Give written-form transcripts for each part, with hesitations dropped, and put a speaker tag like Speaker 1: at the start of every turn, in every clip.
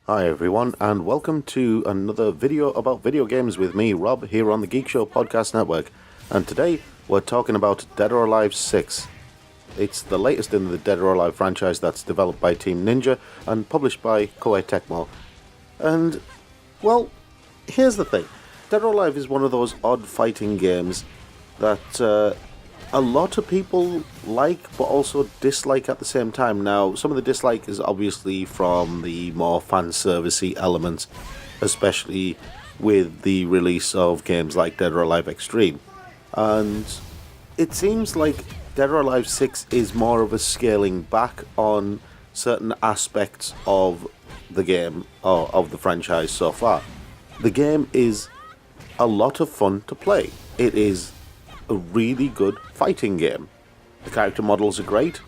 Speaker 1: Hi everyone, and welcome to another video about video games with me, Rob, here on the Geek Show Podcast Network. And today we're talking about Dead or Alive 6. It's the latest in the Dead or Alive franchise that's developed by Team Ninja and published by Koei Tecmo. And, well, here's the thing. Dead or Alive is one of those odd fighting games that a lot of people like but also dislike at the same time. Now, some of the dislike is obviously from the more fan-servicey elements, especially with the release of games like Dead or Alive Extreme. And it seems like Dead or Alive 6 is more of a scaling back on certain aspects of the game, or of the franchise so far. The game is a lot of fun to play. It is a really good fighting game. The character models are great.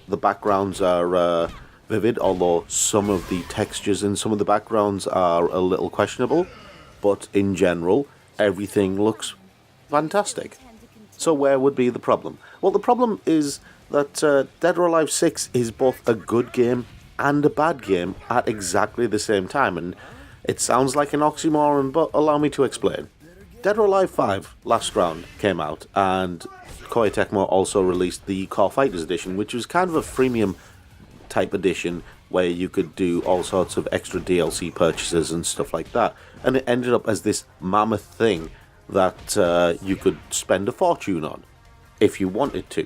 Speaker 1: The backgrounds are vivid, although some of the textures in some of the backgrounds are a little questionable. But in general, everything looks fantastic. So where would be the problem? Well, the problem is that Dead or Alive 6 is both a good game and a bad game at exactly the same time. And it sounds like an oxymoron, but allow me to explain. Dead or Alive 5 Last Round came out, and Koei Tecmo also released the Core Fighters edition, which was kind of a freemium type edition where you could do all sorts of extra DLC purchases and stuff like that. And it ended up as this mammoth thing that you could spend a fortune on if you wanted to.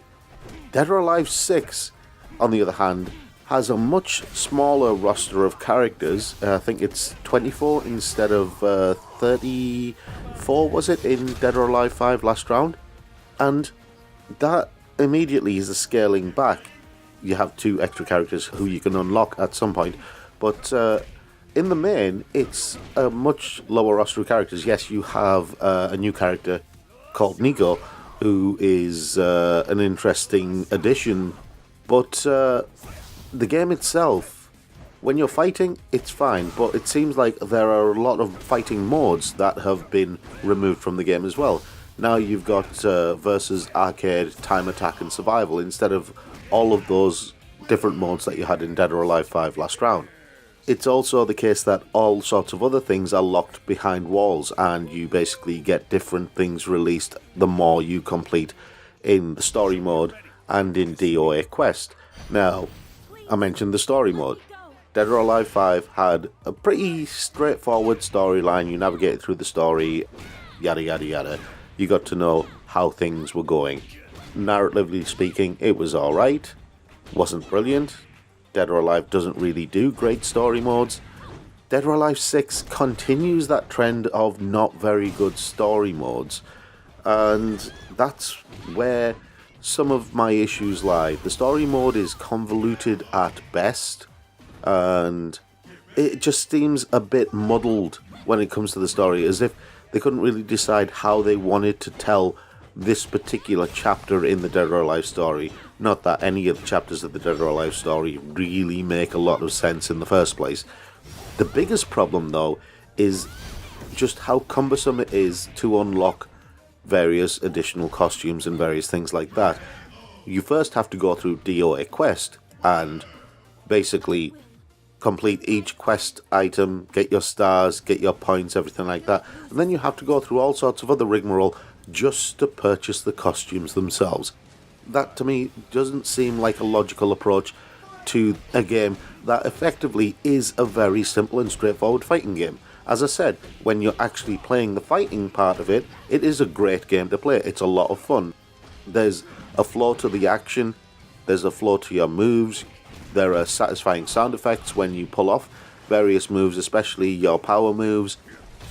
Speaker 1: Dead or Alive 6, on the other hand, has a much smaller roster of characters. I think it's 24 instead of 34, was it, in Dead or Alive 5 Last Round? And that immediately is a scaling back. You have 2 extra characters who you can unlock at some point, but in the main, it's a much lower roster of characters. Yes, you have a new character called Nico, who is an interesting addition, but the game itself, when you're fighting, it's fine, but it seems like there are a lot of fighting modes that have been removed from the game as well. Now you've got versus, arcade, time attack, and survival instead of all of those different modes that you had in Dead or Alive 5 Last Round. It's also the case that all sorts of other things are locked behind walls, and you basically get different things released the more you complete in the story mode and in DOA Quest. Now, I mentioned the story mode. Dead or Alive 5 had a pretty straightforward storyline. You navigated through the story, yada yada yada. You got to know how things were going. Narratively speaking, it was alright. Wasn't brilliant. Dead or Alive doesn't really do great story modes. Dead or Alive 6 continues that trend of not very good story modes. And that's where some of my issues lie. The story mode is convoluted at best, and it just seems a bit muddled when it comes to the story, as if they couldn't really decide how they wanted to tell this particular chapter in the Dead or Alive story. Not that any of the chapters of the Dead or Alive story really make a lot of sense in the first place. The biggest problem, though, is just how cumbersome it is to unlock various additional costumes and various things like that. You first have to go through DOA Quest and basically complete each quest item, get your stars, get your points, everything like that. And then you have to go through all sorts of other rigmarole just to purchase the costumes themselves. That to me doesn't seem like a logical approach to a game that effectively is a very simple and straightforward fighting game. As I said, when you're actually playing the fighting part of it, it is a great game to play. It's a lot of fun. There's a flow to the action, there's a flow to your moves, there are satisfying sound effects when you pull off various moves, especially your power moves.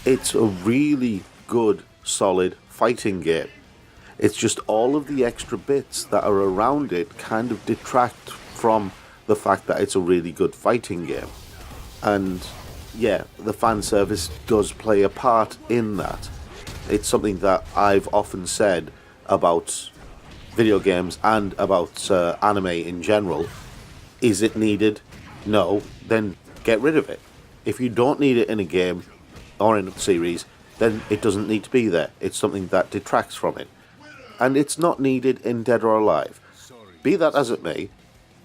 Speaker 1: It's a really good, solid fighting game. It's just all of the extra bits that are around it kind of detract from the fact that it's a really good fighting game. And yeah, the fan service does play a part in that. It's something that I've often said about video games and about anime in general. Is it needed? No. Then get rid of it. If you don't need it in a game or in a series, then it doesn't need to be there. It's something that detracts from it. And it's not needed in Dead or Alive. Be that as it may,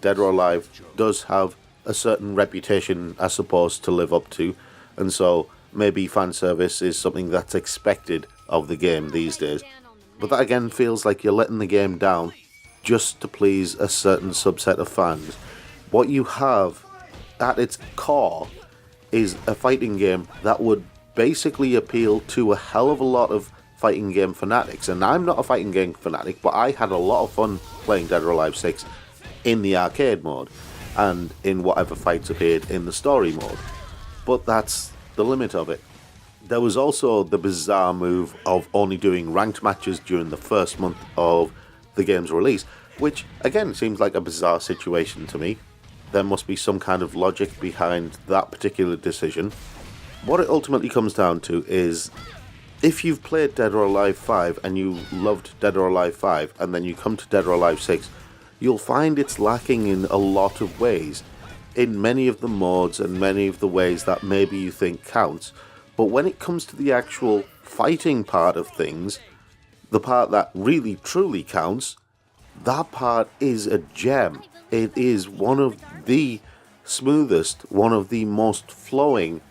Speaker 1: Dead or Alive does have a certain reputation, I suppose, to live up to, and so maybe fan service is something that's expected of the game these days. But that again feels like you're letting the game down just to please a certain subset of fans. What you have at its core is a fighting game that would basically appeal to a hell of a lot of fighting game fanatics. And I'm not a fighting game fanatic, but I had a lot of fun playing Dead or Alive 6 in the arcade mode and in whatever fights appeared in the story mode. But that's the limit of it. There was also the bizarre move of only doing ranked matches during the first month of the game's release, which again seems like a bizarre situation to me. There must be some kind of logic behind that particular decision. What it ultimately comes down to is, if you've played Dead or Alive 5 and you loved Dead or Alive 5 and then you come to Dead or Alive 6, you'll find it's lacking in a lot of ways, in many of the modes and many of the ways that maybe you think counts. But when it comes to the actual fighting part of things, the part that really truly counts, that part is a gem. It is one of the smoothest, one of the most flowing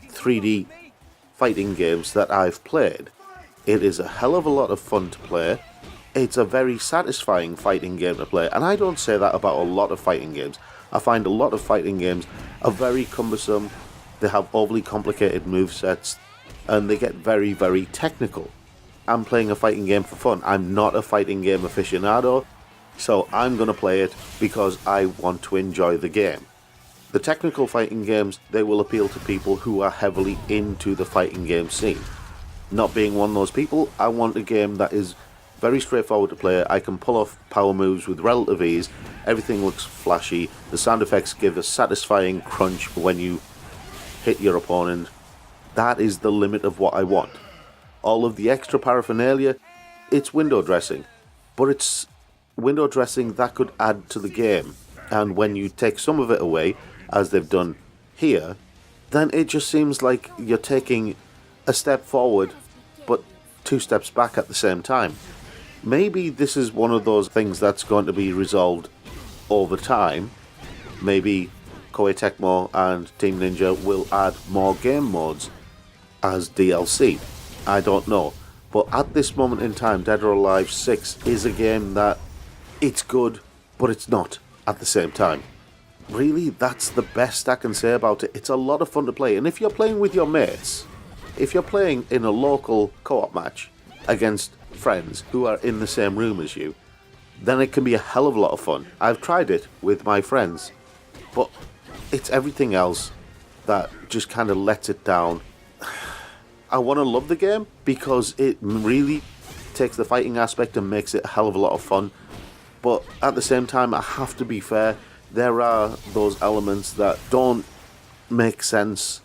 Speaker 1: 3D fighting games that I've played. It is a hell of a lot of fun to play. It's a very satisfying fighting game to play, and I don't say that about a lot of fighting games. I find a lot of fighting games are very cumbersome, they have overly complicated movesets, and they get very, very technical. I'm playing a fighting game for fun. I'm not a fighting game aficionado, so I'm going to play it because I want to enjoy the game. The technical fighting games, they will appeal to people who are heavily into the fighting game scene. Not being one of those people, I want a game that is very straightforward to play. I can pull off power moves with relative ease, everything looks flashy, the sound effects give a satisfying crunch when you hit your opponent. That is the limit of what I want. All of the extra paraphernalia, it's window dressing, but it's window dressing that could add to the game, and when you take some of it away, as they've done here, then it just seems like you're taking a step forward but 2 steps back at the same time. Maybe this is one of those things that's going to be resolved over time. Maybe Koei Tecmo and Team Ninja will add more game modes as DLC. I don't know. But at this moment in time, Dead or Alive 6 is a game that it's good, but it's not at the same time. Really, that's the best I can say about it. It's a lot of fun to play. And if you're playing with your mates, if you're playing in a local co-op match against friends who are in the same room as you, then it can be a hell of a lot of fun. I've tried it with my friends, but it's everything else that just kind of lets it down. I want to love the game because it really takes the fighting aspect and makes it a hell of a lot of fun. But at the same time, I have to be fair. There are those elements that don't make sense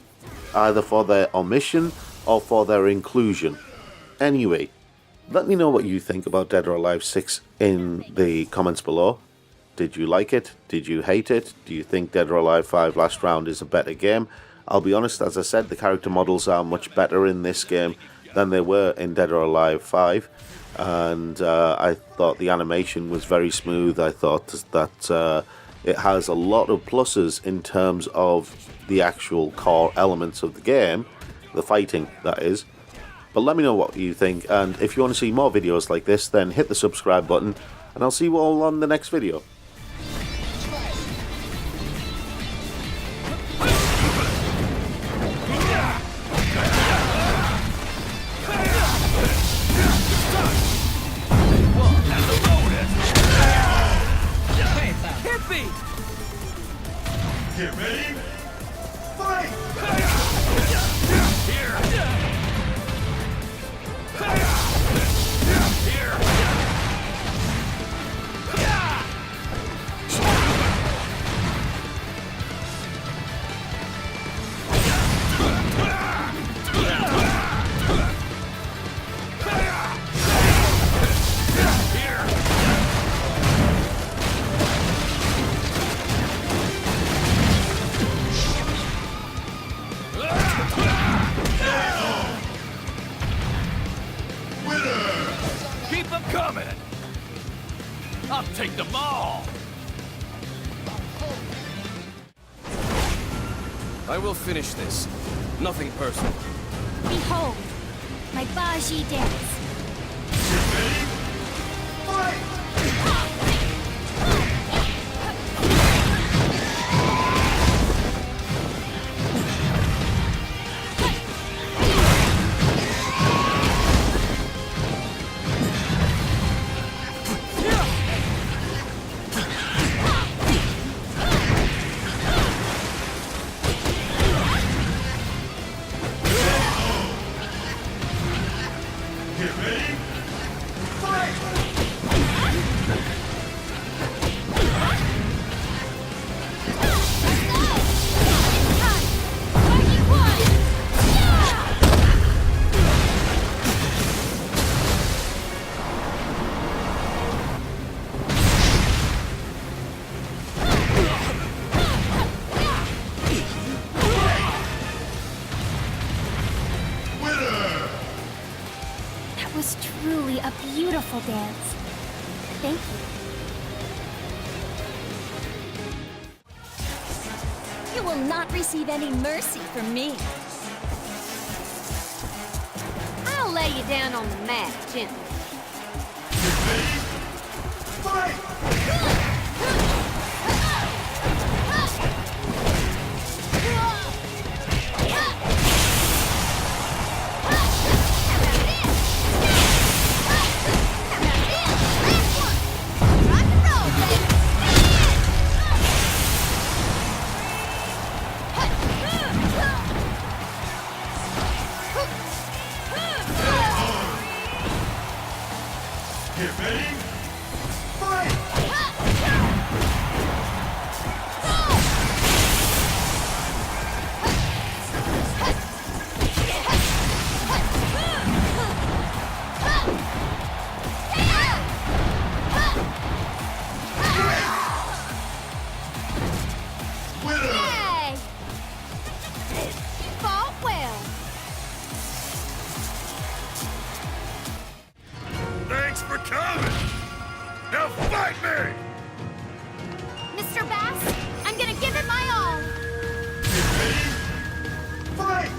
Speaker 1: either for their omission or for their inclusion. Anyway, let me know what you think about Dead or Alive 6 in the comments below. Did you like it? Did you hate it? Do you think Dead or Alive 5 Last Round is a better game? I'll be honest, as I said, the character models are much better in this game than they were in Dead or Alive 5. And I thought the animation was very smooth. I thought that it has a lot of pluses in terms of the actual core elements of the game, the fighting, that is. But let me know what you think, and if you want to see more videos like this, then hit the subscribe button, and I'll see you all on the next video.
Speaker 2: Get ready, fight! Keep them coming! I'll take them all!
Speaker 3: I will finish this. Nothing personal.
Speaker 4: Behold, my Baji dance. That was truly a beautiful dance. Thank you. You will not receive any mercy from me. I'll lay you down on the mat gently.
Speaker 2: Get ready. Fight!
Speaker 4: Yay! Fought well.
Speaker 2: Thanks for coming! Now fight me!
Speaker 4: Mr. Bass, I'm gonna give it my all.
Speaker 2: Get ready. Fight!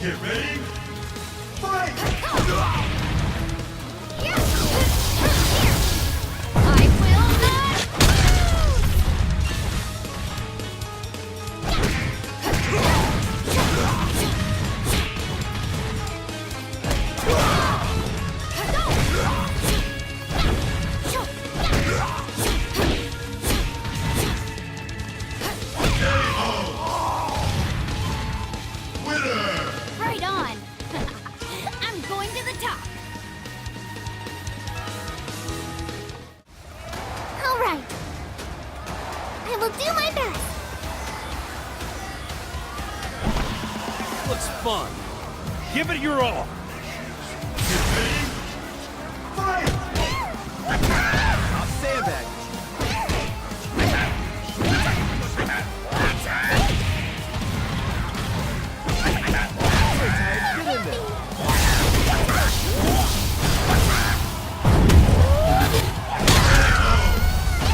Speaker 2: Get ready. Fight!
Speaker 4: I will not
Speaker 2: Winner!
Speaker 4: Right on. I'm going to the top. All right. I will do my best.
Speaker 3: Looks fun. Give it your all.
Speaker 2: Get ready. Fight!
Speaker 3: I'll sandbag. Get in there.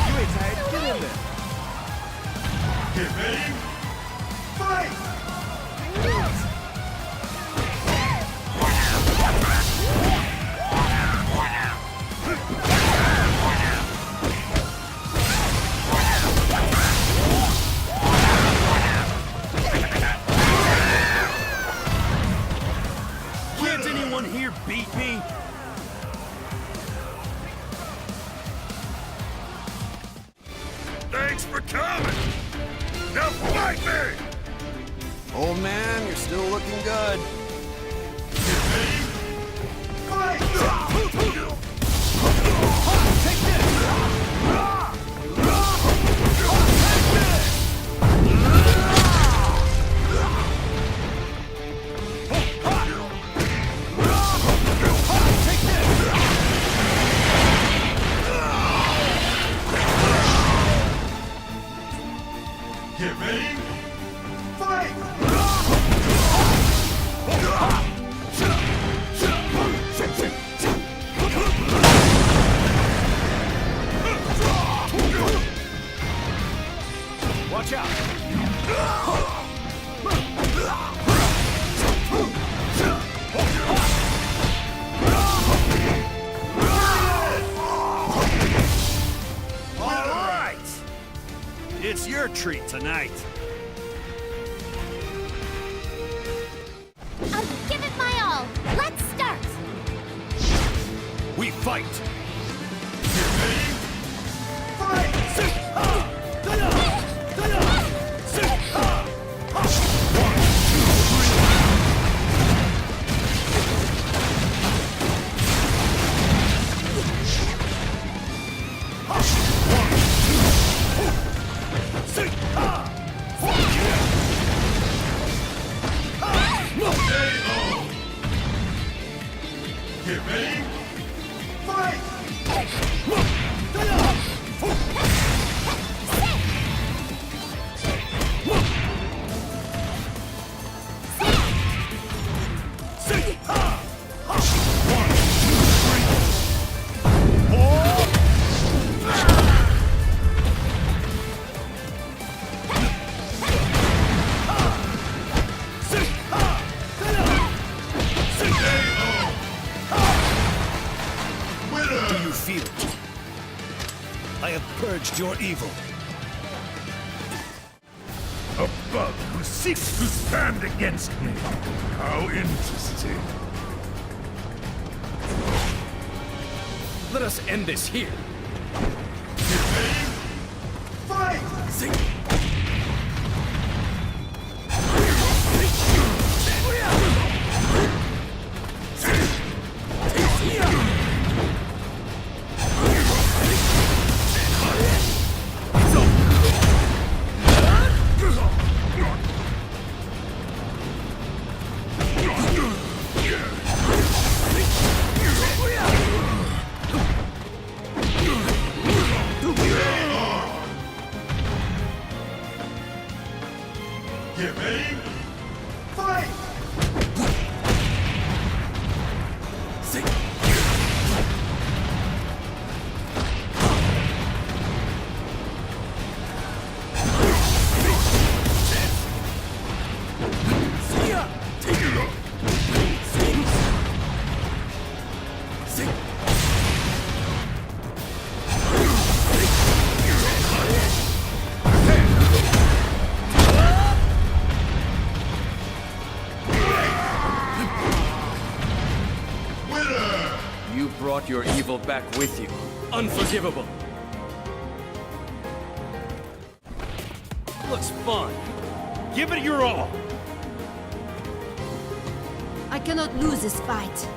Speaker 3: You ain't tired. Get in there.
Speaker 2: Get ready. Fight!
Speaker 3: Can't anyone here beat me?
Speaker 2: Thanks for coming! Now fight me!
Speaker 3: Old man, you're still looking good.
Speaker 2: Get ready. Fight!
Speaker 3: Take this!
Speaker 2: Get ready. Fight!
Speaker 3: Watch out! All right! It's your treat tonight.
Speaker 4: I'll give it my all. Let's start.
Speaker 3: We fight!
Speaker 2: Get ready. Fight! Get ready. Fight!
Speaker 3: Do you feel it? I have purged your evil.
Speaker 2: A bug who seeks to stand against me. How interesting.
Speaker 3: Let us end this here.
Speaker 2: Get ready. Fight! Get ready. Fight!
Speaker 3: You brought your evil back with you. Unforgivable. Looks fun. Give it your all.
Speaker 5: I cannot lose this fight.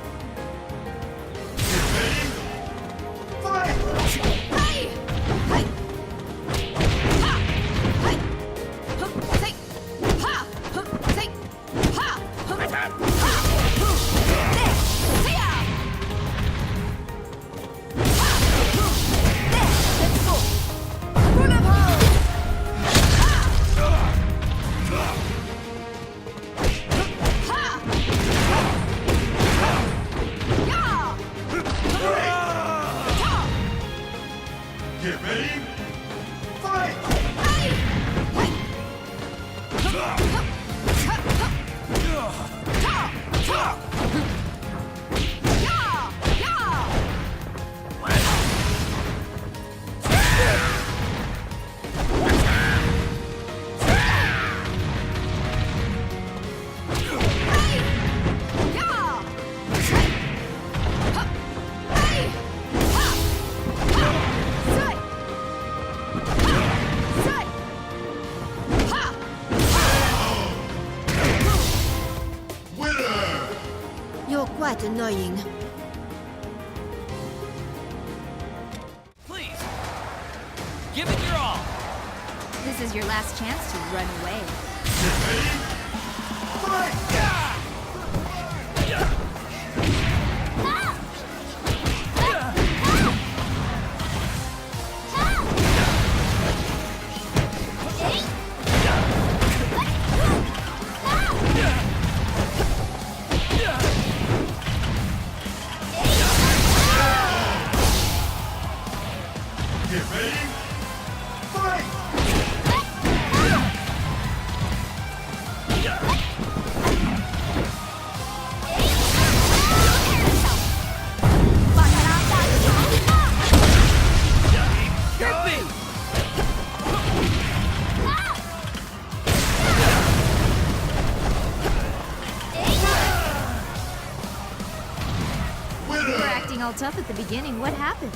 Speaker 2: Get ready. Fight!
Speaker 5: You're quite annoying.
Speaker 3: Please. Give it your all.
Speaker 4: This is your last chance to run away. tough at the beginning. What happened?